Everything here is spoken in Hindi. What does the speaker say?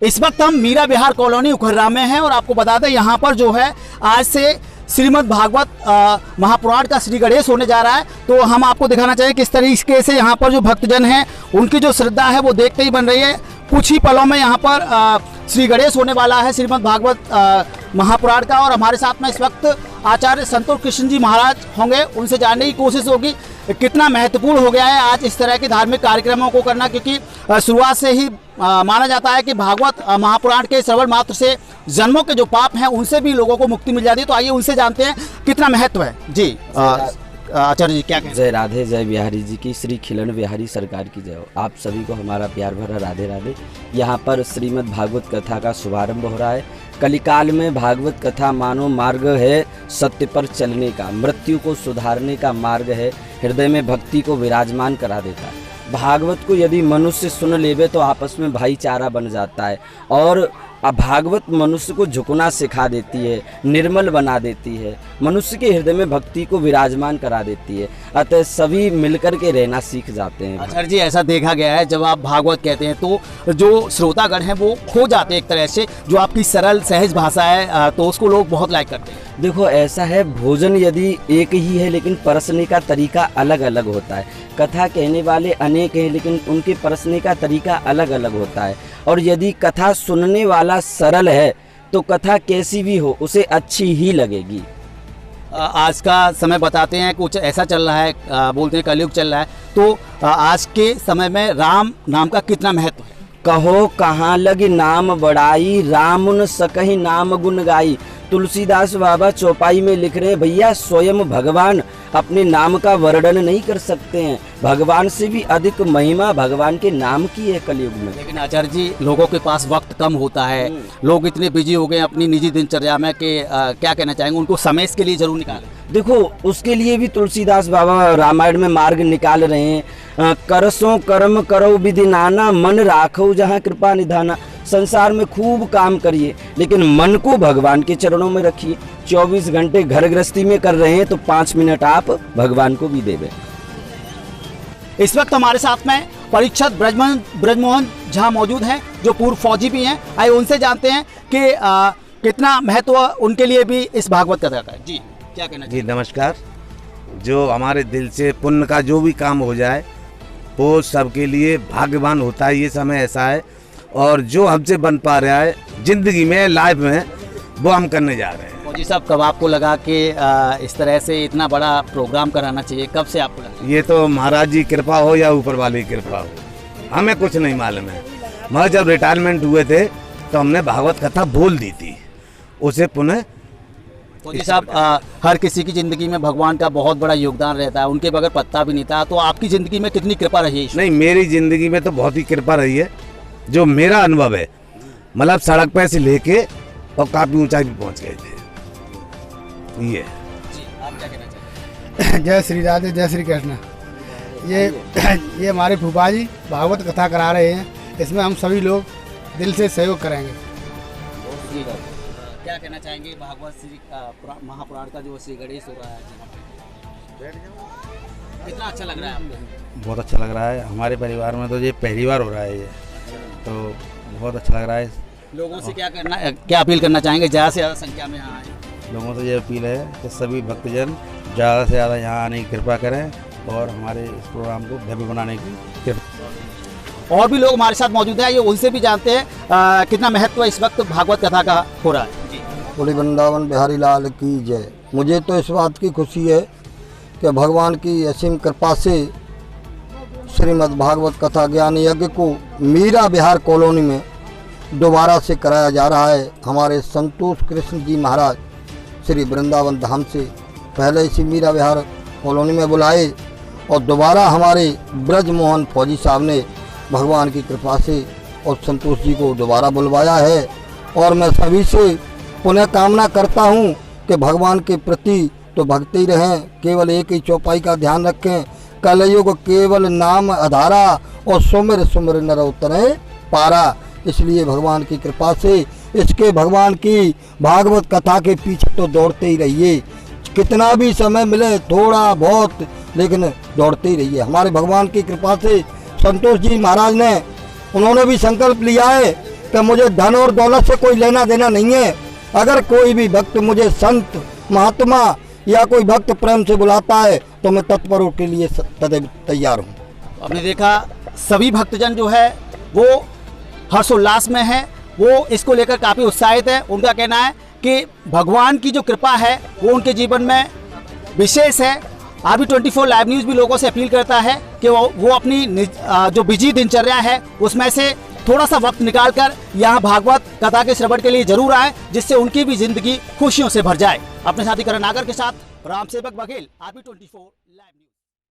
इस वक्त हम मीरा विहार कॉलोनी उखर्रा में हैं और आपको बता दें यहाँ पर जो है आज से श्रीमद् भागवत महापुराण का श्री गणेश होने जा रहा है। तो हम आपको दिखाना चाहिए किस तरीके से यहाँ पर जो भक्तजन हैं उनकी जो श्रद्धा है वो देखते ही बन रही है। कुछ ही पलों में यहाँ पर श्री गणेश होने वाला है श्रीमद् भागवत महापुराण का। और हमारे साथ में इस वक्त आचार्य संतोष कृष्ण जी महाराज होंगे, उनसे जानने की कोशिश होगी कितना महत्वपूर्ण हो गया है आज इस तरह के धार्मिक कार्यक्रमों को करना, क्योंकि शुरुआत से ही माना जाता है कि भागवत महापुराण के श्रवण मात्र से जन्मों के जो पाप हैं उनसे भी लोगों को मुक्ति मिल जाती है। तो आइए उनसे जानते हैं कितना महत्व है। जी आचार्य जी क्या कहें? जय राधे, जय बिहारी जी की, श्री खिलन बिहारी सरकार की जय हो। आप सभी को हमारा प्यार भरा राधे राधे। यहाँ पर श्रीमद् भागवत कथा का शुभारंभ हो रहा है। कलिकाल में भागवत कथा मानव मार्ग है सत्य पर चलने का, मृत्यु को सुधारने का मार्ग है, हृदय में भक्ति को विराजमान करा देता है। भागवत को यदि मनुष्य सुन लेवे तो आपस में भाईचारा बन जाता है और भागवत मनुष्य को झुकना सिखा देती है, निर्मल बना देती है, मनुष्य के हृदय में भक्ति को विराजमान करा देती है। अतः सभी मिलकर के रहना सीख जाते हैं। आचार्य जी ऐसा देखा गया है जब आप भागवत कहते हैं तो जो श्रोतागण हैं वो खो जाते हैं एक तरह से, जो आपकी सरल सहज भाषा है तो उसको लोग बहुत लाइक करते हैं। देखो ऐसा है, भोजन यदि एक ही है लेकिन परसने का तरीका अलग अलग होता है। कथा कहने वाले अनेक हैं लेकिन उनके परसने का तरीका अलग अलग होता है। और यदि कथा सुनने वाला सरल है तो कथा कैसी भी हो उसे अच्छी ही लगेगी। आज का समय बताते हैं कुछ ऐसा चल रहा है, बोलते हैं कलयुग चल रहा है, तो आज के समय में राम नाम का कितना महत्व है? कहो कहाँ लगी नाम बड़ाई, राम उन सकहि नाम गुण गाई। तुलसीदास बाबा चौपाई में लिख रहे भैया स्वयं भगवान अपने नाम का वर्णन नहीं कर सकते हैं, भगवान से भी अधिक महिमा भगवान के नाम की है कलयुग में। लेकिन आचार्य जी लोगों के पास वक्त कम होता है, लोग इतने बिजी हो गए अपनी निजी दिनचर्या में कि क्या कहना चाहेंगे, उनको समय इसके लिए जरूर निकालें। देखो उसके लिए भी तुलसीदास बाबा रामायण में मार्ग निकाल रहे हैं। करसों कर्म करो विधि नाना, मन राखो जहाँ कृपा निधाना। संसार में खूब काम करिए लेकिन मन को भगवान के चरणों में रखिए। 24 घंटे घर गृहस्थी में कर रहे हैं तो 5 मिनट आप भगवान को भी देवें। इस वक्त हमारे साथ में परीक्षित ब्रजमोहन झा मौजूद हैं जो पूर्व फौजी भी हैं। आइए उनसे जानते हैं कि कितना महत्व उनके लिए भी इस भागवत कथा का है। जी क्या कहना चाहिए? जी नमस्कार। जो हमारे दिल से पुण्य का जो भी काम हो जाए वो सबके लिए भाग्यवान होता है। ये समय ऐसा है और जो हमसे बन पा रहा है जिंदगी में, लाइफ में, वो हम करने जा रहे हैं। फौजी साहब कब आपको लगा कि इस तरह से इतना बड़ा प्रोग्राम कराना चाहिए, कब से आपको लगा? ये तो महाराज जी कृपा हो या ऊपर वाली कृपा हो, हमें कुछ नहीं मालूम है। मगर जब रिटायरमेंट हुए थे तो हमने भागवत कथा बोल दी थी, उसे पुनः। फौजी साहब हर किसी की ज़िंदगी में भगवान का बहुत बड़ा योगदान रहता है, उनके बगैर पत्ता भी नहीं था। तो आपकी ज़िंदगी में कितनी कृपा रही है? नहीं, मेरी ज़िंदगी में तो बहुत ही कृपा रही है। जो मेरा अनुभव है, मतलब सड़क पे से लेके और काफ़ी ऊंचाई भी पहुंच गए थे। ये जी आप क्या कहना चाहते हैं? जय श्री राधे, जय श्री कृष्ण। ये हमारे फूफा जी भागवत कथा करा रहे हैं, इसमें हम सभी लोग दिल से सहयोग करेंगे। क्या कहना चाहेंगे भागवत श्री महापुराण का जो श्री गणेश हो रहा है, कितना अच्छा लग रहा है आपको? बहुत अच्छा लग रहा है। हमारे परिवार में तो ये पहली बार हो रहा है, ये तो बहुत अच्छा लग रहा है। लोगों से क्या अपील करना चाहेंगे ज़्यादा से ज़्यादा संख्या में यहाँ आए? लोगों से ये अपील है कि सभी भक्तजन ज़्यादा से ज़्यादा यहाँ आने की कृपा करें और हमारे इस प्रोग्राम को भव्य बनाने की कृपा। और भी लोग हमारे साथ मौजूद हैं, ये उनसे भी जानते हैं कितना महत्व इस वक्त भागवत कथा का हो रहा है। जी बोले वृंदावन बिहारी लाल की जय। मुझे तो इस बात की खुशी है कि भगवान की असीम कृपा से श्रीमद् भागवत कथा ज्ञान यज्ञ को मीरा विहार कॉलोनी में दोबारा से कराया जा रहा है। हमारे संतोष कृष्ण जी महाराज श्री वृंदावन धाम से पहले इसी मीरा विहार कॉलोनी में बुलाए और दोबारा हमारे ब्रजमोहन फौजी साहब ने भगवान की कृपा से और संतोष जी को दोबारा बुलवाया है। और मैं सभी से पुनः कामना करता हूँ कि भगवान के प्रति तो भक्ति रहें, केवल एक ही चौपाई का ध्यान रखें। कलयुग केवल नाम आधारा और सुमिर सुमिर नर उतरे पारा। इसलिए भगवान की कृपा से इसके भगवान की भागवत कथा के पीछे तो दौड़ते ही रहिए, कितना भी समय मिले थोड़ा बहुत, लेकिन दौड़ते ही रहिए। हमारे भगवान की कृपा से संतोष जी महाराज ने उन्होंने भी संकल्प लिया है कि मुझे धन और दौलत से कोई लेना देना नहीं है। अगर कोई भी भक्त मुझे संत महात्मा या कोई भक्त प्रेम से बुलाता है तो मैं तत्परों के लिए सदैव तैयार हूँ। आपने देखा सभी भक्तजन जो है वो हर्षोल्लास में है, वो इसको लेकर काफ़ी उत्साहित है। उनका कहना है कि भगवान की जो कृपा है वो उनके जीवन में विशेष है। आरबी 24 लाइव न्यूज़ भी लोगों से अपील करता है कि वो अपनी जो बिजी दिनचर्या है उसमें से थोड़ा सा वक्त निकालकर यहाँ भागवत कथा के श्रवण के लिए जरूर आए, जिससे उनकी भी जिंदगी खुशियों से भर जाए। अपने साथी करण नागर के साथ राम सेवक बघेल, आरबी 24 लाइव न्यूज़।